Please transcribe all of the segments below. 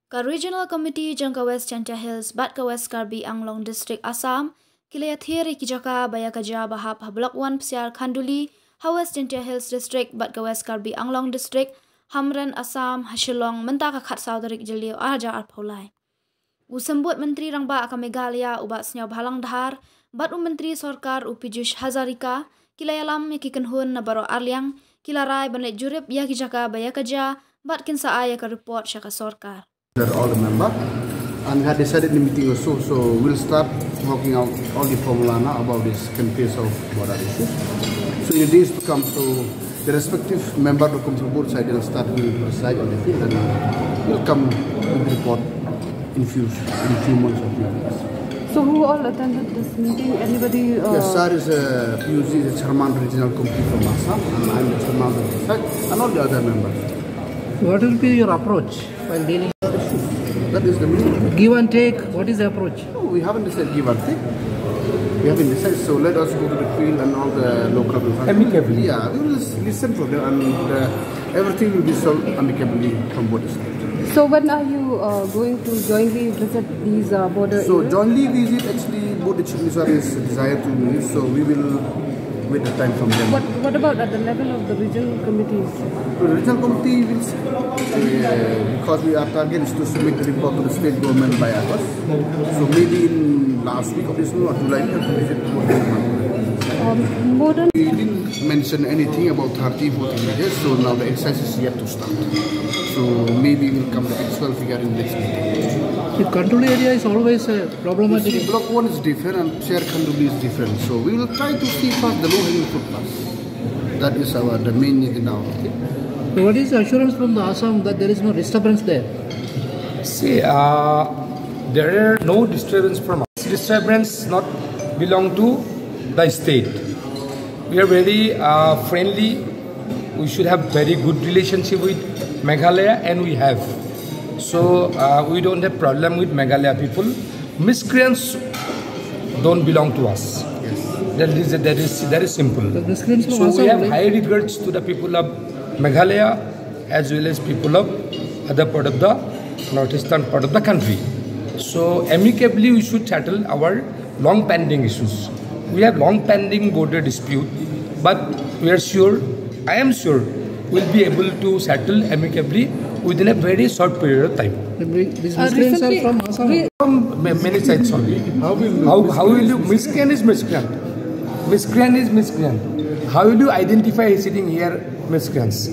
Ka Regional Committee jangka West Chancha Hills bat ka West Karbi Anglong District Assam kilaya thiri kijaka baya kaja bahap hablok 1 psiar Khanduli ha West Chancha Hills District bat ka West Karbi Anglong District Hamran Assam Hashilong menta ka khat saudarik jeliu aja arpolai usambut Myntri rangba ka Meghalaya ubat snya bhalang dhar bat Myntri Sorkar upijush Hazarika kilaya lam yakikan hun na baro arliang kilarai banet jurip ya kijaka baya kaja bat kinsa aya ka report syaka Sorkar. All the members, and we had decided in the meeting also, so we'll start working out all the formula now about this campaigns of border issues. So in the days to come, so the respective member will come from both sides and start to preside on the field, and we'll come with the report in few months or few weeks. So who all attended this meeting? Anybody? Yes, sir is PUC, the chairman regional committee from Assam, and I'm the chairman of the site, and all the other members. What will be your approach while dealing? That is the meaning. Give and take. What is the approach? No, we haven't decided give and take. We haven't decided. So let us go to the field and all the local people. Amicably. Yeah, we will listen to them, and everything will be solved amicably from both sides. So when are you going to jointly visit these border So areas? jointly visit, actually both the chief ministers desire to meet. So we will wait the time from them. What about at the level of the regional committees? So the regional committee will because we are target is to submit the report to the state government by August. So maybe in last week of this month or July we have to visit Modern. We didn't mention anything about 30-40 villages, so now the exercise is yet to start. So maybe we'll come to the actual figure in the next meeting. The control area is always problematic. See, block 1 is different and share Khanduli is different. So we will try to see first the low-hanging fruit first. That is the main need now. Okay? So what is the assurance from the Assam that there is no disturbance there? See, there are no disturbance from us. Disturbance not belong to the state. We are very friendly. We should have very good relationship with Meghalaya, and we have. So we don't have problem with Meghalaya people. Miscreants don't belong to us. Yes. That is simple. So we have high regards to the people of Meghalaya as well as people of other part of the northeastern part of the country. So amicably we should settle our long pending issues. We have long pending border dispute, but we are sure, I am sure, we'll be able to settle amicably within a very short period of time. These miscreants are from Assam? From many sides only. How will you, miscreant is miscreant. Miscreant is miscreant. How will you identify sitting here miscreants?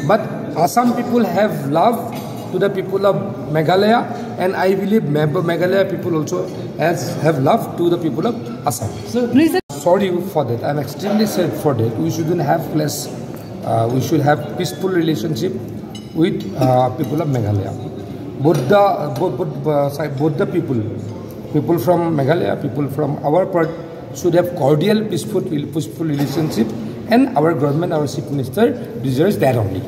But Assam people have love to the people of Meghalaya, and I believe Meghalaya people also have love to the people of Assam. So please. Sorry for that. I'm extremely sorry for that. We shouldn't have less. We should have peaceful relationship with people of Meghalaya. Both the people from Meghalaya, people from our part, should have cordial, peaceful relationship, and our government, our chief minister deserves that only.